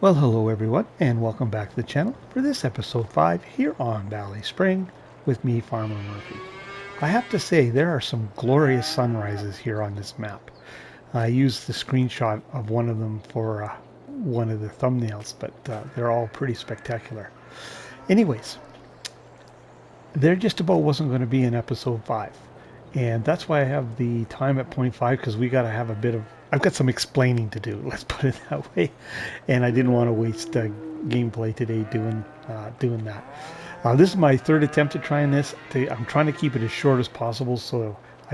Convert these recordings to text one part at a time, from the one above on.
Well, hello everyone, and welcome back to the channel for this episode 5 here on BallySpring with me, Farmer Murphy. I have to say, there are some glorious sunrises here on this map. I used the screenshot of one of them for one of the thumbnails, but they're all pretty spectacular. Anyways, there just about wasn't going to be an episode 5. And that's why I have the time at 0.5, because we got to have a bit of, I've got some explaining to do, let's put it that way. And I didn't want to waste gameplay today doing that. This is my third attempt at trying this. I'm trying to keep it as short as possible,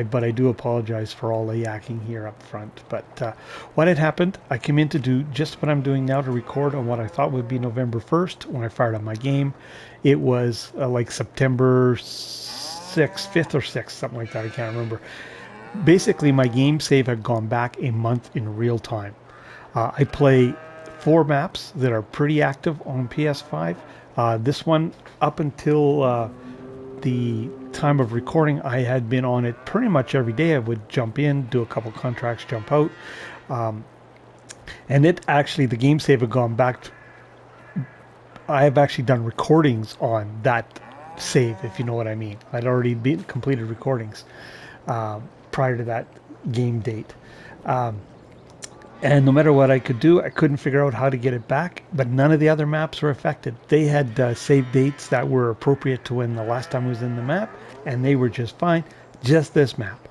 but I do apologize for all the yakking here up front. But what had happened, I came in to do just what I'm doing now, to record on what I thought would be November 1st when I fired up my game. It was like September 6th, 5th or 6th, something like that. I can't remember. Basically, my game save had gone back a month in real time. I play 4 maps that are pretty active on PS5. This one, up until the time of recording, I had been on it pretty much every day. I would jump in, do a couple contracts, jump out. And it actually, the game save had gone back. I have actually done recordings on that save, if you know what I mean. I'd already completed recordings prior to that game date. And no matter what I could do, I couldn't figure out how to get it back. But none of the other maps were affected. They had save dates that were appropriate to when the last time I was in the map, and they were just fine. Just this map.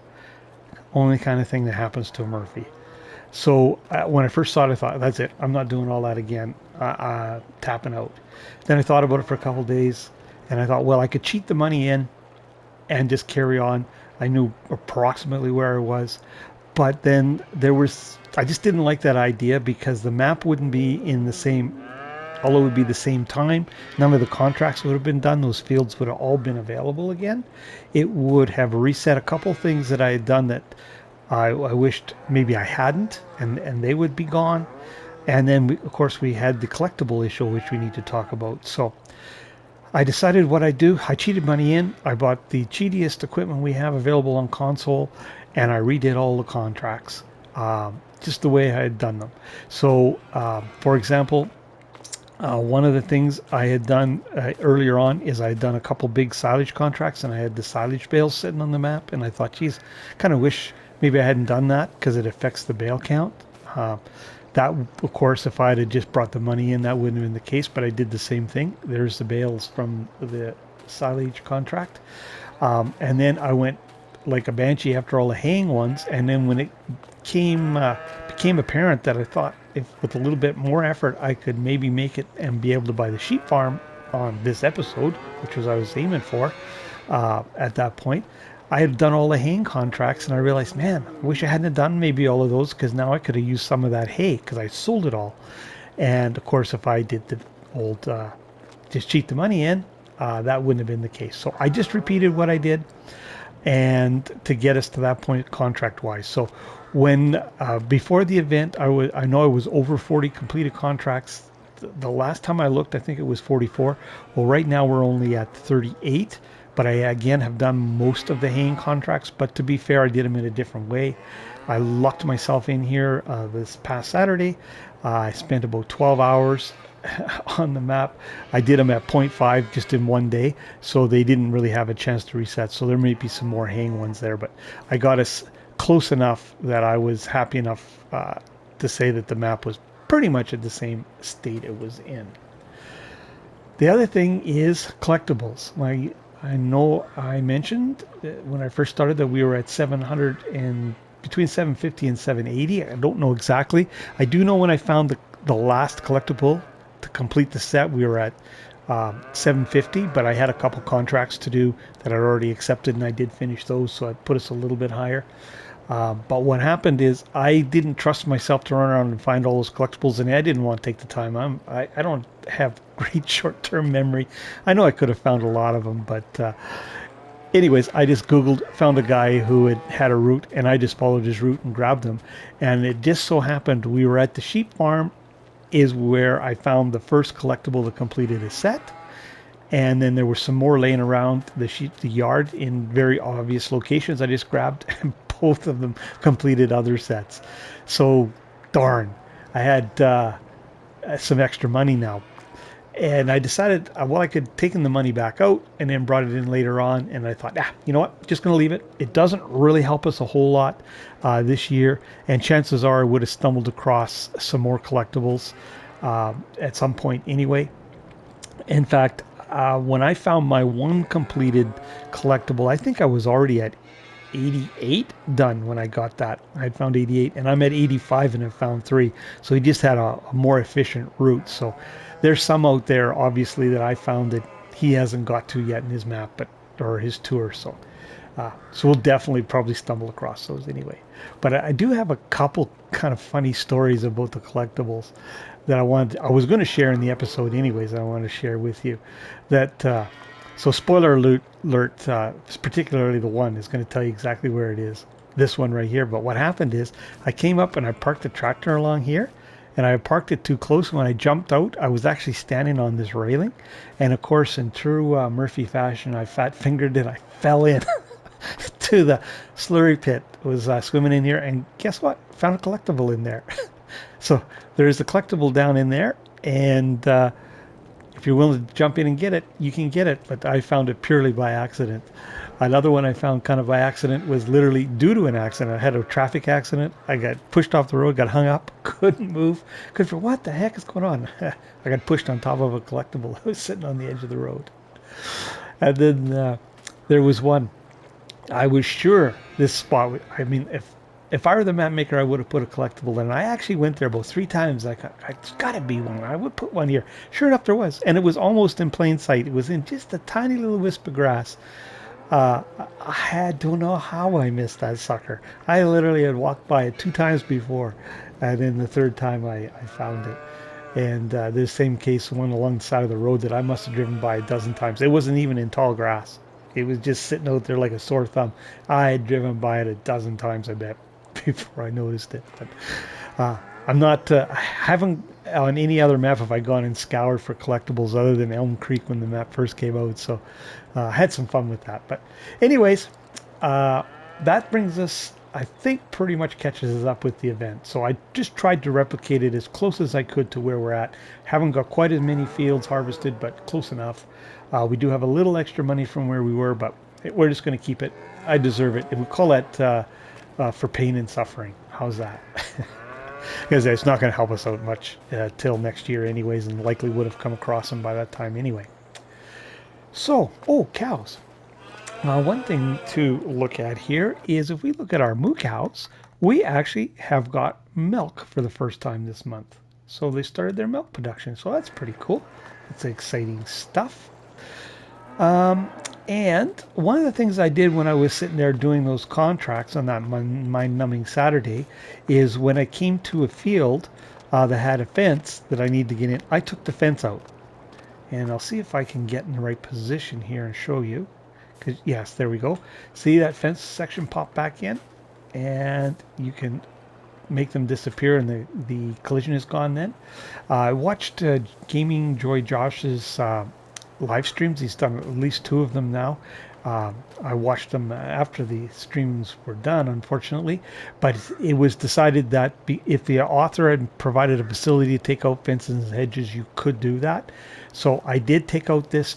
Only kind of thing that happens to a Murphy. So when I first saw it, I thought, that's it. I'm not doing all that again. Tapping out. Then I thought about it for a couple of days, and I thought, well, I could cheat the money in and just carry on. I knew approximately where I was. But then I just didn't like that idea, because the map wouldn't be in the same, although it would be the same time, none of the contracts would have been done. Those fields would have all been available again. It would have reset a couple things that I had done that I wished maybe I hadn't, and they would be gone. And then, of course, we had the collectible issue, which we need to talk about. So I decided what I'd do. I cheated money in. I bought the cheatiest equipment we have available on console, and I redid all the contracts, just the way I had done them. So, for example, one of the things I had done earlier on is I had done a couple big silage contracts, and I had the silage bales sitting on the map, and I thought, geez, kind of wish maybe I hadn't done that, because it affects the bale count. That, of course, if I had just brought the money in, that wouldn't have been the case, but I did the same thing. There's the bales from the silage contract. And then I went like a banshee after all the haying ones, and then when it became apparent that I thought, if with a little bit more effort I could maybe make it and be able to buy the sheep farm on this episode, which was I was aiming for at that point, I had done all the haying contracts, and I realized, man, I wish I hadn't done maybe all of those, because now I could have used some of that hay, because I sold it all. And of course, if I did the old just cheat the money in, that wouldn't have been the case. So I just repeated what I did, and to get us to that point contract wise. So when before the event, I know I was over 40 completed contracts. The last time I looked, I think it was 44. Well, right now we're only at 38, but I again have done most of the haying contracts. But to be fair, I did them in a different way. I locked myself in here this past Saturday. I spent about 12 hours on the map. I did them at 0.5 just in one day, so they didn't really have a chance to reset. So there may be some more haying ones there, but I got us close enough that I was happy enough to say that the map was pretty much at the same state it was in. The other thing is collectibles. I know I mentioned when I first started that we were at 700 and between 750 and 780. I don't know exactly. I do know when I found the last collectible to complete the set, we were at 750, but I had a couple contracts to do that I'd already accepted, and I did finish those, so I put us a little bit higher. But what happened is I didn't trust myself to run around and find all those collectibles, and I didn't want to take the time. I don't have great short-term memory. I know I could have found a lot of them, but anyways, I just Googled, found a guy who had a route, and I just followed his route and grabbed them. And it just so happened we were at the sheep farm is where I found the first collectible that completed a set. And then there were some more laying around the yard in very obvious locations. I just grabbed, and both of them completed other sets. So darn, I had some extra money now. And I decided, well, I could taken the money back out and then brought it in later on. And I thought, you know what, just going to leave it. It doesn't really help us a whole lot this year. And chances are I would have stumbled across some more collectibles at some point anyway. In fact, when I found my one completed collectible, I think I was already at 88 done when I got that. I had found 88 and I'm at 85 and have found 3. So he just had a more efficient route. So there's some out there obviously that I found that he hasn't got to yet in his map, but or his tour. So we'll definitely probably stumble across those anyway. But I do have a couple kind of funny stories about the collectibles that I was going to share in the episode anyways. I want to share with you that so spoiler alert, particularly the one is going to tell you exactly where it is. This one right here. But what happened is I came up and I parked the tractor along here, and I parked it too close. When I jumped out, I was actually standing on this railing, and of course, in true Murphy fashion, I fat fingered it. I fell in to the slurry pit. Was swimming in here, and guess what? Found a collectible in there. So there's a collectible down in there, and if you're willing to jump in and get it, you can get it. But I found it purely by accident. Another one I found kind of by accident was literally due to an accident. I had a traffic accident. I got pushed off the road, got hung up, couldn't move. What the heck is going on? I got pushed on top of a collectible that was sitting on the edge of the road. And then there was one. I was sure this spot, I mean, if I were the map maker, I would have put a collectible in. I actually went there about 3 times. It's got to be one. I would put one here. Sure enough, there was. And it was almost in plain sight. It was in just a tiny little wisp of grass. I don't know how I missed that sucker. I literally had walked by it 2 times before. And then the 3rd time I found it. And the same case, one along the side of the road that I must have driven by a dozen times. It wasn't even in tall grass. It was just sitting out there like a sore thumb. I had driven by it a dozen times, I bet, before I noticed it. But I'm not, I haven't on any other map have I gone and scoured for collectibles other than Elm Creek when the map first came out. So I had some fun with that. But anyways, that brings us, I think, pretty much catches us up with the event. So I just tried to replicate it as close as I could to where we're at. Haven't got quite as many fields harvested, but close enough. We do have a little extra money from where we were, but we're just going to keep it. I deserve it. And we call that for pain and suffering. How's that? Because it's not going to help us out much till next year anyways, and likely would have come across them by that time anyway. So, cows. One thing to look at here is if we look at our moo cows, we actually have got milk for the first time this month. So they started their milk production. So that's pretty cool. It's exciting stuff. And one of the things I did when I was sitting there doing those contracts on that mind-numbing Saturday is when I came to a field that had a fence that I need to get in, I took the fence out. And I'll see if I can get in the right position here and show you. Yes, there we go. See that fence section pop back in? And you can make them disappear and the collision is gone then. I watched GAMINGJOY Josh's live streams. He's done at least 2 of them now. I watched them after the streams were done, unfortunately, but it was decided that if the author had provided a facility to take out fences and hedges, you could do that. So I did take out this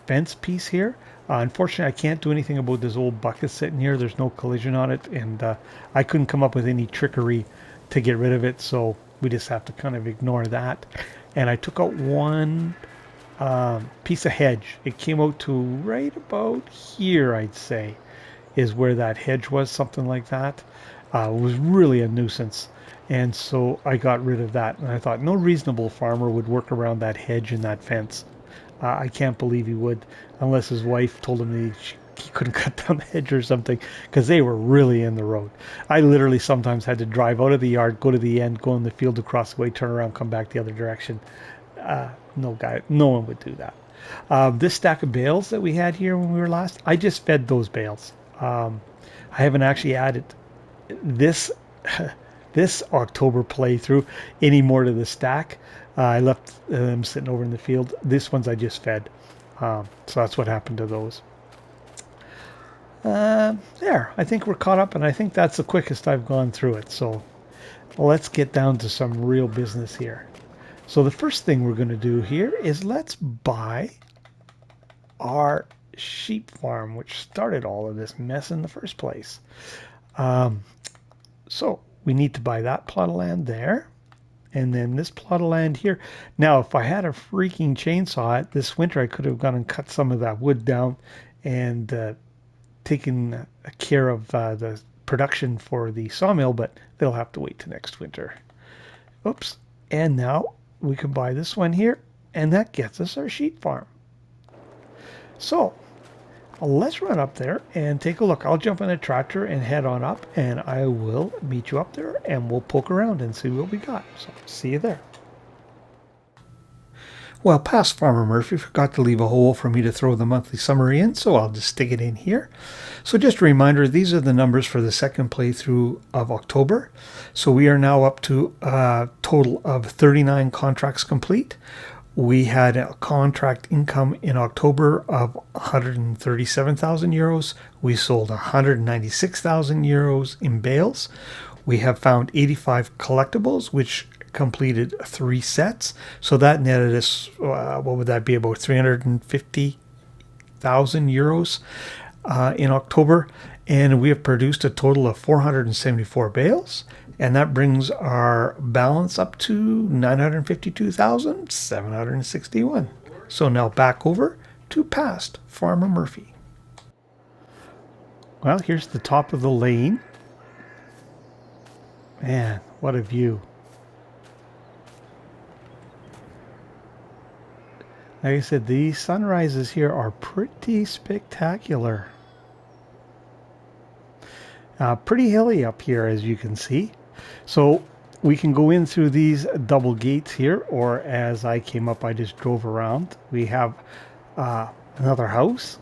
fence piece here. Unfortunately, I can't do anything about this old bucket sitting here. There's no collision on it, and I couldn't come up with any trickery to get rid of it, so we just have to kind of ignore that. And I took out one piece of hedge. It came out to right about here, I'd say, is where that hedge was, something like that. It was really a nuisance, and so I got rid of that. And I thought no reasonable farmer would work around that hedge and that fence. I can't believe he would, unless his wife told him he couldn't cut down the hedge or something, because they were really in the road. I literally sometimes had to drive out of the yard, go to the end, go in the field across the way, turn around, come back the other direction. No one would do that. This stack of bales that we had here when we were last, I just fed those bales. I haven't actually added this October playthrough any more to the stack. I left them sitting over in the field. This one's I just fed. So that's what happened to those. There, I think we're caught up, and I think that's the quickest I've gone through it. So let's get down to some real business here. So the first thing we're going to do here is let's buy our sheep farm, which started all of this mess in the first place. So we need to buy that plot of land there. And then this plot of land here. Now, if I had a freaking chainsaw this winter, I could have gone and cut some of that wood down and taken care of the production for the sawmill, but they'll have to wait till next winter. Oops. And now we can buy this one here, and that gets us our sheep farm. So let's run up there and take a look. I'll jump in a tractor and head on up, and I will meet you up there, and we'll poke around and see what we got. So see you there. Well, past Farmer Murphy forgot to leave a hole for me to throw the monthly summary in, so I'll just stick it in here. So just a reminder, these are the numbers for the second playthrough of October. So we are now up to a total of 39 contracts complete. We had a contract income in October of 137,000 euros. We sold 196,000 euros in bales. We have found 85 collectibles, which completed 3 sets. So that netted us, what would that be, about 350,000 euros in October. And we have produced a total of 474 bales. And that brings our balance up to 952,761. So now back over to past Farmer Murphy. Well, here's the top of the lane. Man, what a view. Like I said, these sunrises here are pretty spectacular. Pretty hilly up here, as you can see. So we can go in through these double gates here, or as I came up, I just drove around. We have another house.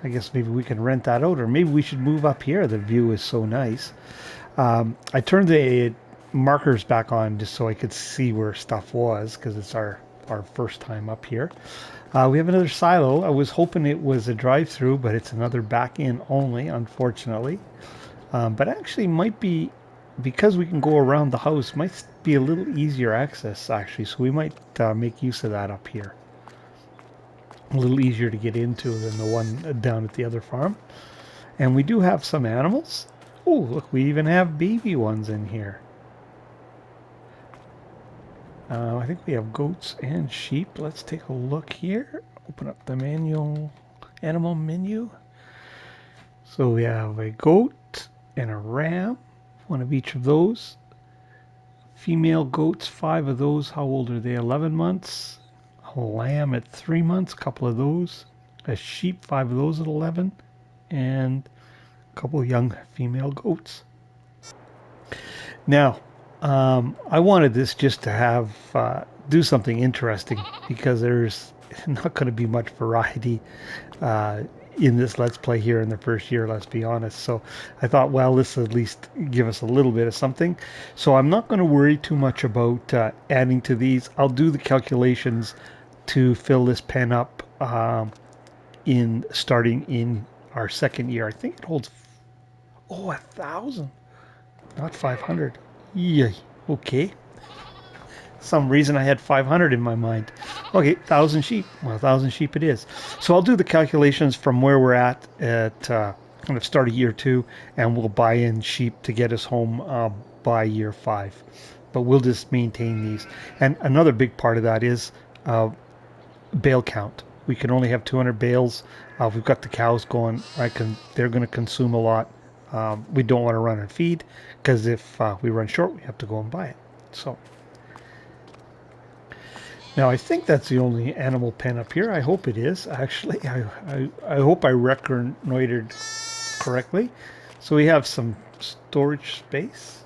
I guess maybe we can rent that out, or maybe we should move up here. The view is so nice. I turned the markers back on just so I could see where stuff was, because it's our first time up here. We have another silo. I was hoping it was a drive-through, but it's another back-in only, unfortunately. But actually might be, because we can go around the house, might be a little easier access, actually. So we might make use of that up here. A little easier to get into than the one down at the other farm. And we do have some animals. Oh, look, we even have baby ones in here. I think we have goats and sheep. Let's take a look here. Open up the animal menu. So we have a goat and a ram, one of each of those. Female goats, 5 of those. How old are they? 11 months. A lamb at 3 months, a couple of those. A sheep, 5 of those at 11. And a couple of young female goats. Now, I wanted this just to have do something interesting, because there's not going to be much variety in this Let's Play here in the first year, let's be honest. So I thought, well, this will at least give us a little bit of something. So I'm not going to worry too much about adding to these. I'll do the calculations to fill this pen up in starting in our second year. I think it holds 1,000, not 500. Yay. Okay. Some reason I had 500 in my mind. Okay, 1,000 sheep. Well, 1,000 sheep it is. So I'll do the calculations from where we're at kind of start of year 2, and we'll buy in sheep to get us home by year 5. But we'll just maintain these. And another big part of that is bale count. We can only have 200 bales. We've got the cows going. They're going to consume a lot. We don't want to run and feed, because if we run short, we have to go and buy it. So now I think that's the only animal pen up here. I hope it is, actually. I hope I reconnoitered correctly. So we have some storage space.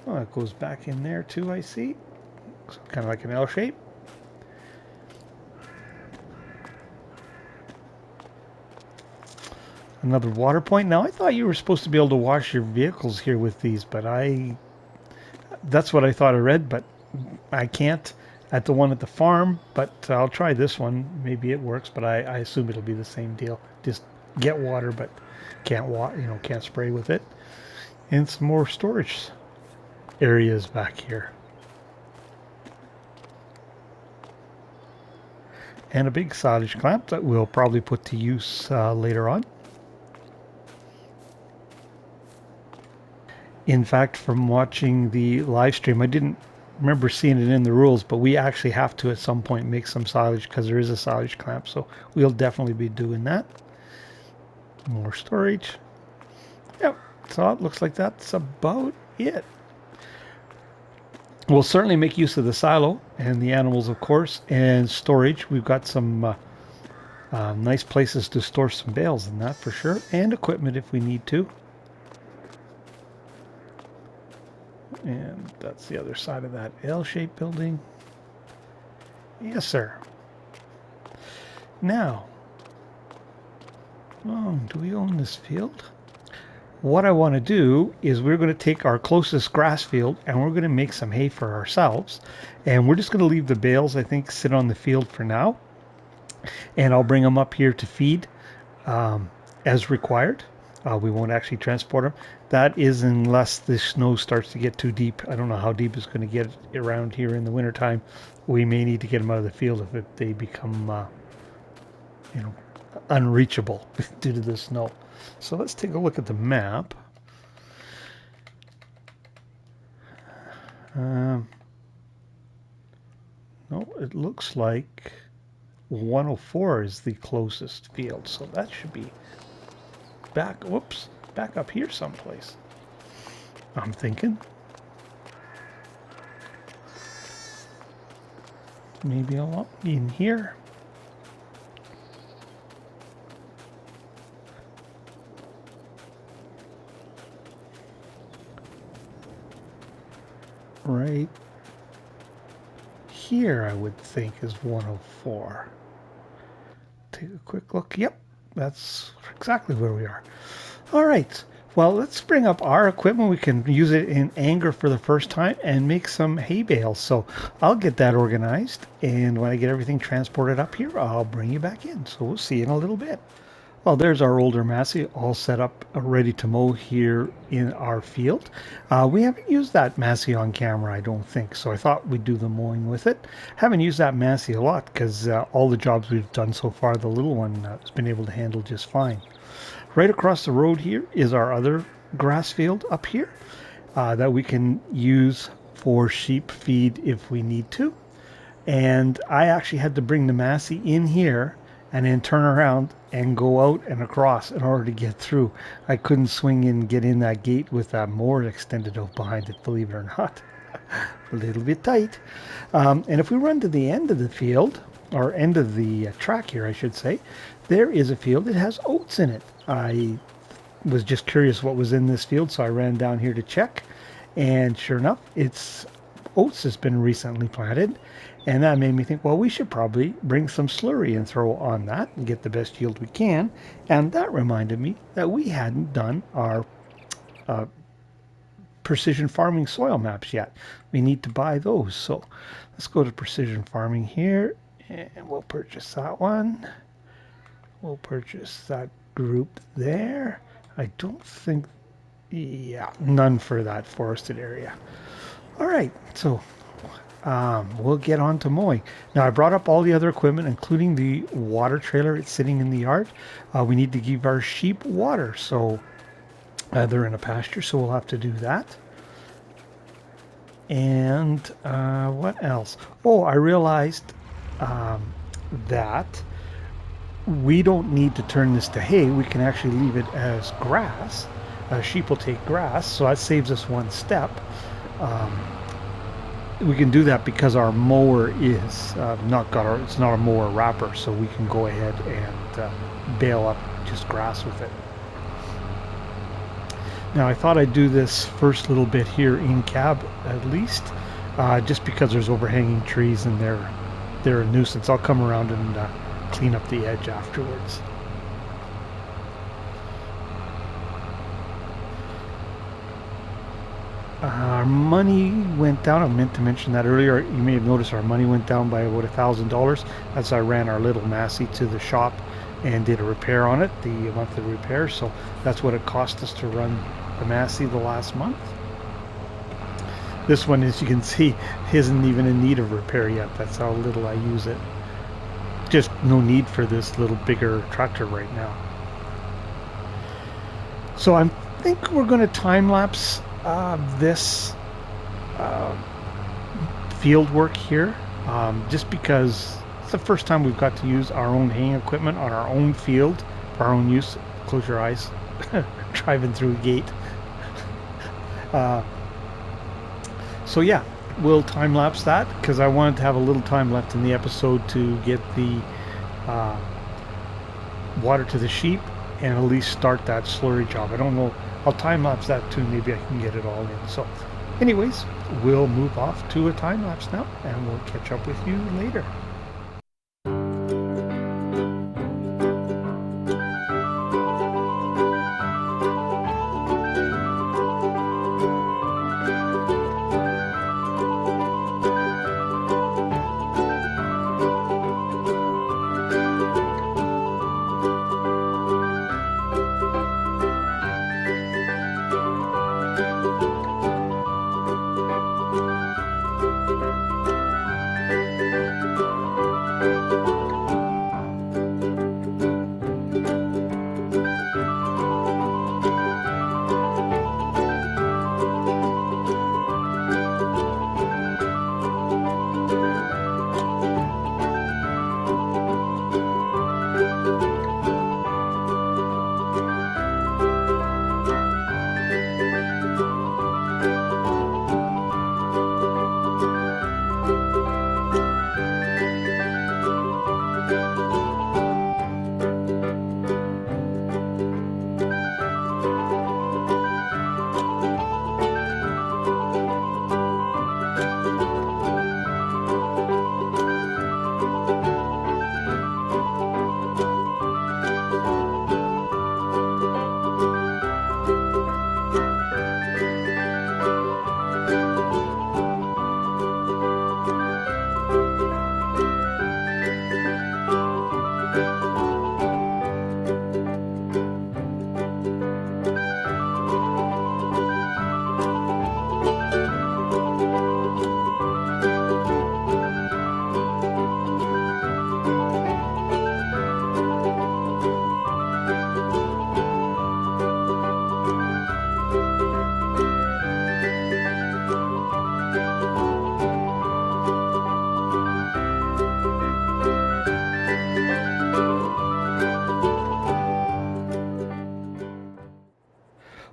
Oh, it goes back in there too, I see. So kind of like an L shape. Another water point. Now, I thought you were supposed to be able to wash your vehicles here with these, but that's what I thought I read, but I can't at the one at the farm. But I'll try this one. Maybe it works, but I assume it'll be the same deal. Just get water, but can't spray with it. And some more storage areas back here. and a big silage clamp that we'll probably put to use later on. In fact, from watching the live stream, I didn't remember seeing it in the rules, but we actually have to at some point make some silage because there is a silage clamp, so we'll definitely be doing that. More storage. Yep, so it looks like that's about it. We'll certainly make use of the silo and the animals, of course, and storage. We've got some nice places to store some bales in that for sure, and equipment if we need to. And that's the other side of that L-shaped building. Yes, sir. Now, do we own this field? What I want to do is we're going to take our closest grass field and we're going to make some hay for ourselves. And we're just going to leave the bales, I think, sit on the field for now. And I'll bring them up here to feed as required. We won't actually transport them. That is unless the snow starts to get too deep. I don't know how deep it's going to get around here in the wintertime. We may need to get them out of the field if they become, unreachable due to the snow. So let's take a look at the map. No, it looks like 104 is the closest field, so that should be back up here someplace, I'm thinking. Maybe I'll in here. Right here, I would think, is 104. Take a quick look. Yep, that's exactly where we are. All right. Well, let's bring up our equipment. We can use it in anger for the first time and make some hay bales. So I'll get that organized. And when I get everything transported up here, I'll bring you back in. So we'll see you in a little bit. Well, there's our older Massey all set up, ready to mow here in our field. We haven't used that Massey on camera, I don't think, so I thought we'd do the mowing with it. Haven't used that Massey a lot because all the jobs we've done so far, the little one has been able to handle just fine. Right across the road here is our other grass field up here that we can use for sheep feed if we need to. And I actually had to bring the Massey in here and then turn around and go out and across in order to get through. I couldn't swing in and get in that gate with that mower extended out behind it, believe it or not. A little bit tight. And if we run to the end of the field, or end of the track here, I should say, there is a field that has oats in it. I was just curious what was in this field, so I ran down here to check. And sure enough, oats has been recently planted. And that made me think, well, we should probably bring some slurry and throw on that and get the best yield we can. And that reminded me that we hadn't done our precision farming soil maps yet. We need to buy those. So let's go to precision farming here and we'll purchase that one. We'll purchase that group there. I don't think, yeah, none for that forested area. All right, so we'll get on to mowing. Now, I brought up all the other equipment, including the water trailer. It's sitting in the yard. We need to give our sheep water, so they're in a pasture, so we'll have to do that. And what else? Oh, I realized that we don't need to turn this to hay. We can actually leave it as grass. Sheep will take grass, so that saves us one step. We can do that because our mower is it's not a mower wrapper, so we can go ahead and bale up just grass with it. Now, I thought I'd do this first little bit here in cab at least, just because there's overhanging trees and they're a nuisance. I'll come around and clean up the edge afterwards. Our money went down. I meant to mention that earlier. You may have noticed our money went down by about $1,000 as I ran our little Massey to the shop and did a repair on it, the monthly repair. So that's what it cost us to run the Massey the last month. This one, as you can see, isn't even in need of repair yet. That's how little I use it. just no need for this little bigger tractor right now. So I think we're going to time lapse this field work here, just because it's the first time we've got to use our own haying equipment on our own field for our own use. Close your eyes. Driving through a gate. So yeah, we'll time lapse that because I wanted to have a little time left in the episode to get the water to the sheep and at least start that slurry job. I don't know. I'll time lapse that too. Maybe I can get it all in. So anyways, we'll move off to a time lapse now and we'll catch up with you later.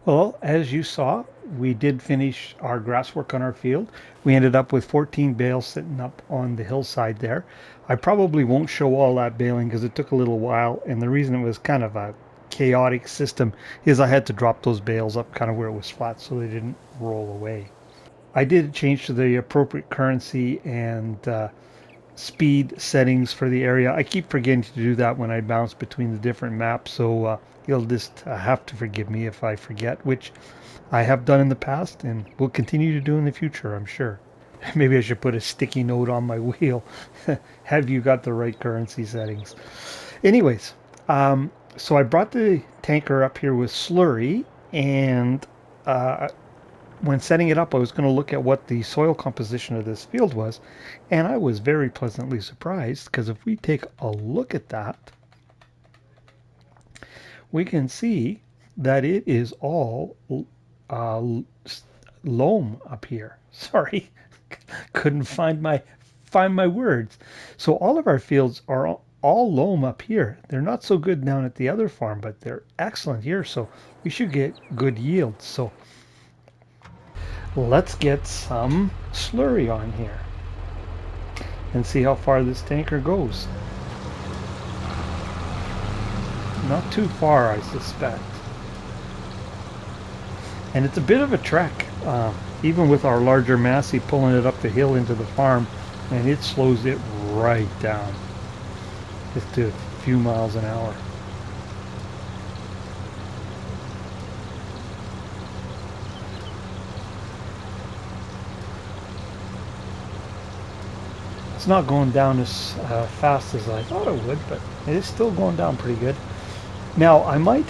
Well, as you saw, we did finish our grass work on our field. We ended up with 14 bales sitting up on the hillside there. I probably won't show all that baling because it took a little while, and the reason it was kind of a chaotic system is I had to drop those bales up kind of where it was flat so they didn't roll away. I did change to the appropriate currency and speed settings for the area. I keep forgetting to do that when I bounce between the different maps, so you'll just have to forgive me if I forget, which I have done in the past and will continue to do in the future, I'm sure. Maybe I should put a sticky note on my wheel. Have you got the right currency settings? Anyways, so I brought the tanker up here with slurry, and when setting it up, I was going to look at what the soil composition of this field was, and I was very pleasantly surprised because if we take a look at that, we can see that it is all loam up here. Sorry, couldn't find my words. So all of our fields are all loam up here. They're not so good down at the other farm, but they're excellent here, so we should get good yields. So let's get some slurry on here and see how far this tanker goes. Not too far, I suspect. And it's a bit of a trek, even with our larger Massey pulling it up the hill into the farm, and it slows it right down, just to a few miles an hour. It's not going down as fast as I thought it would, but it is still going down pretty good. Now, I might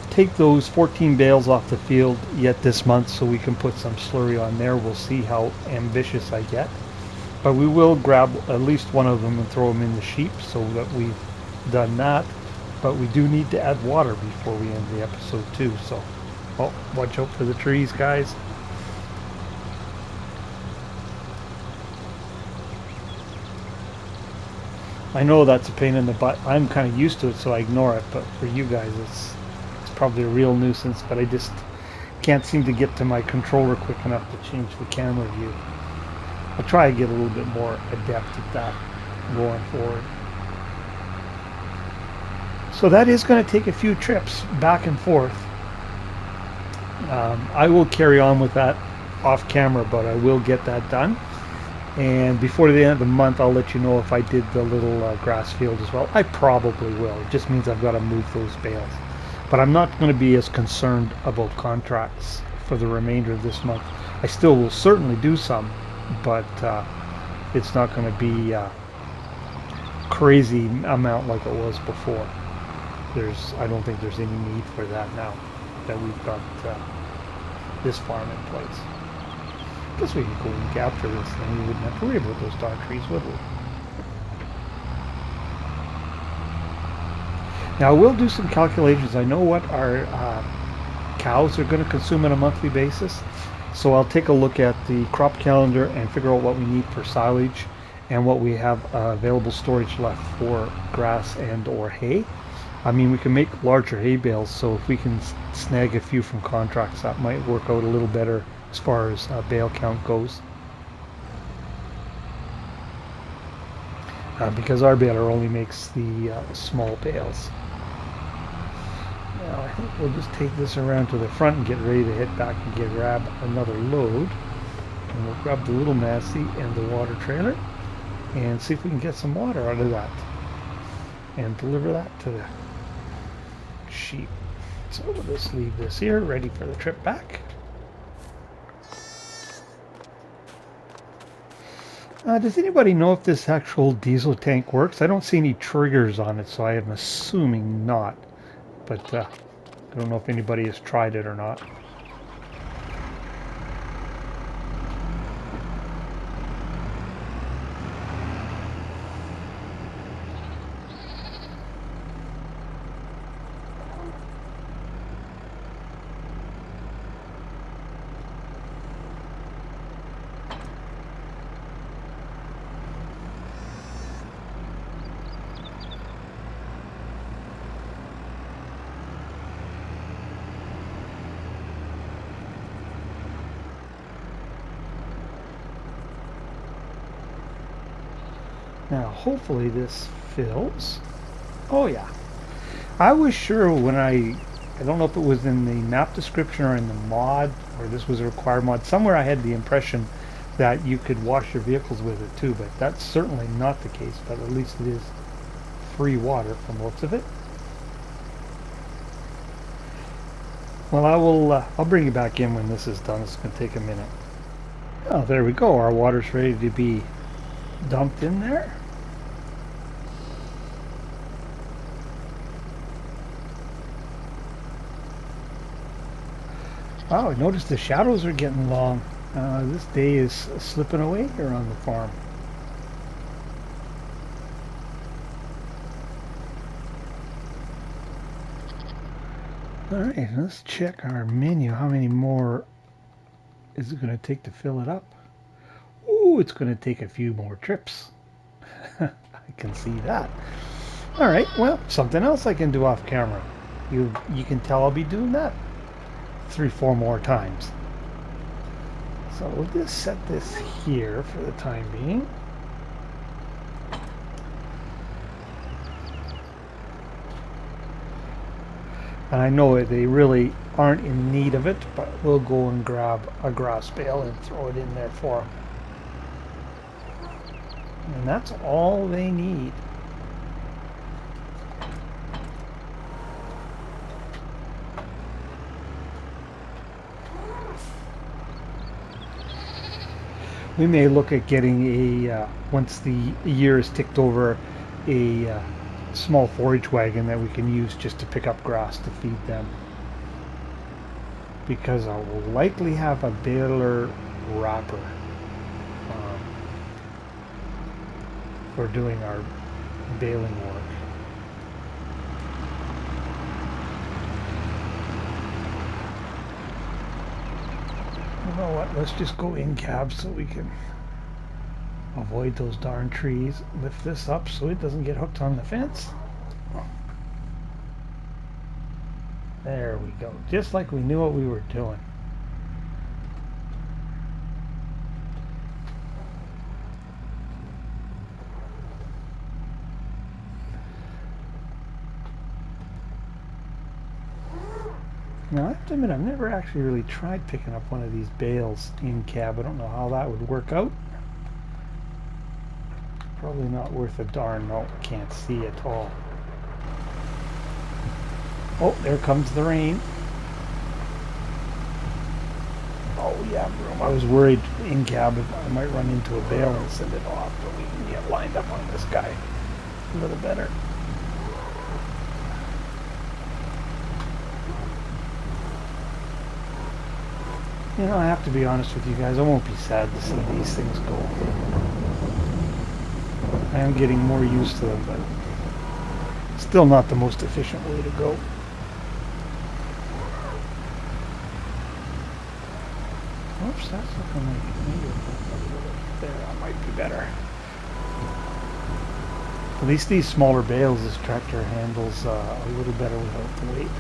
take those 14 bales off the field yet this month so we can put some slurry on there. We'll see how ambitious I get. But we will grab at least one of them and throw them in the sheep so that we've done that. But we do need to add water before we end the episode too. So, oh, watch out for the trees, guys. I know that's a pain in the butt. I'm kind of used to it, so I ignore it. But for you guys, it's probably a real nuisance. But I just can't seem to get to my controller quick enough to change the camera view. I'll try to get a little bit more adept at that going forward. So that is going to take a few trips back and forth. I will carry on with that off camera, but I will get that done. And before the end of the month, I'll let you know if I did the little grass field as well. I probably will. It just means I've got to move those bales. But I'm not going to be as concerned about contracts for the remainder of this month. I still will certainly do some, but it's not going to be a crazy amount like it was before. I don't think there's any need for that now that we've got this farm in place. I guess we could go and capture this, and we wouldn't have to worry about those dark trees, would we? Now, I will do some calculations. I know what our cows are going to consume on a monthly basis, so I'll take a look at the crop calendar and figure out what we need for silage and what we have available storage left for grass and or hay. I mean, we can make larger hay bales, so if we can snag a few from contracts, that might work out a little better as far as bale count goes. Because our baler only makes the small bales. Now I think we'll just take this around to the front and get ready to head back and grab another load. And we'll grab the little Massey and the water trailer and see if we can get some water out of that and deliver that to the sheep. So we'll just leave this here, ready for the trip back. Does anybody know if this actual diesel tank works? I don't see any triggers on it, so I am assuming not. But I don't know if anybody has tried it or not. Now, hopefully this fills. Oh yeah. I was sure when I don't know if it was in the map description or in the mod, or this was a required mod. Somewhere I had the impression that you could wash your vehicles with it too, but that's certainly not the case. But at least it is free water from the looks of it. Well, I'll bring you back in when this is done. It's going to take a minute. Oh, there we go. Our water's ready to be dumped in there. Oh, I noticed the shadows are getting long. This day is slipping away here on the farm. Alright, let's check our menu. How many more is it going to take to fill it up? Ooh, it's going to take a few more trips. I can see that. Alright, well, something else I can do off camera. You can tell I'll be doing that 3-4 more times. So we'll just set this here for the time being. And I know they really aren't in need of it, but we'll go and grab a grass bale and throw it in there for them. And that's all they need. We may look at getting a, once the year is ticked over, a small forage wagon that we can use just to pick up grass to feed them. Because I will likely have a baler wrapper. for doing our baling work. You know what, let's just go in cab so we can avoid those darn trees. Lift this up so it doesn't get hooked on the fence. There we go, just like we knew what we were doing. Now I have to admit, I've never actually really tried picking up one of these bales in cab. I don't know how that would work out. Probably not worth a darn. No, can't see at all. Oh, there comes the rain. Oh yeah, I was worried in cab if I might run into a bale and send it off, but we can get lined up on this guy a little better. You know, I have to be honest with you guys, I won't be sad to see these things go. I am getting more used to them, but still not the most efficient way to go. Oops, that's looking like maybe there, that might be better. At least these smaller bales, this tractor handles a little better without the weight.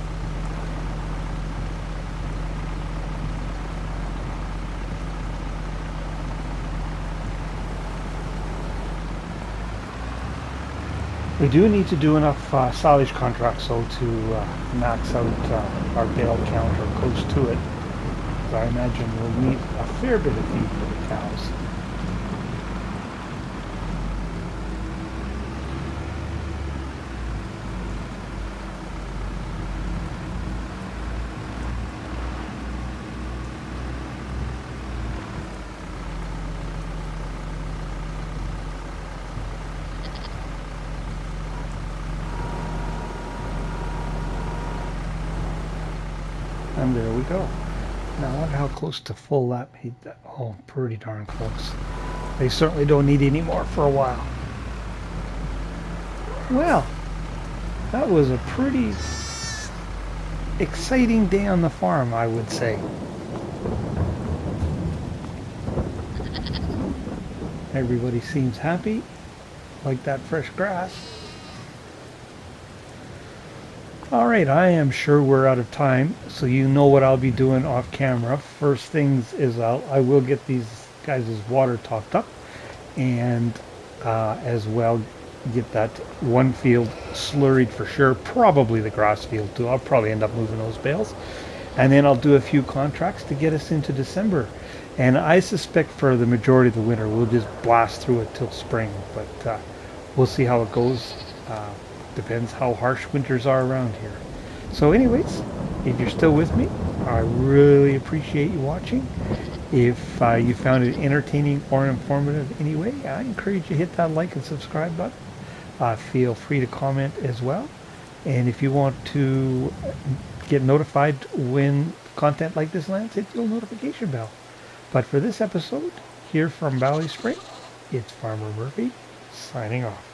We do need to do enough silage contracts so to max out our bale count or close to it. So I imagine we'll need a fair bit of feed for the cows. And there we go. Now I wonder how close to full that made that. Oh, pretty darn close. They certainly don't need any more for a while. Well, that was a pretty exciting day on the farm, I would say. Everybody seems happy, like that fresh grass. Alright, I am sure we're out of time, so you know what I'll be doing off camera. First things is I will get these guys' water topped up, and as well get that one field slurried for sure, probably the grass field too. I'll probably end up moving those bales. And then I'll do a few contracts to get us into December. And I suspect for the majority of the winter, we'll just blast through it till spring, but we'll see how it goes. Depends how harsh winters are around here. So anyways, if you're still with me, I really appreciate you watching. If you found it entertaining or informative anyway, I encourage you to hit that like and subscribe button. Feel free to comment as well. And if you want to get notified when content like this lands, hit the little notification bell. But for this episode, here from BallySpring, it's Farmer Murphy signing off.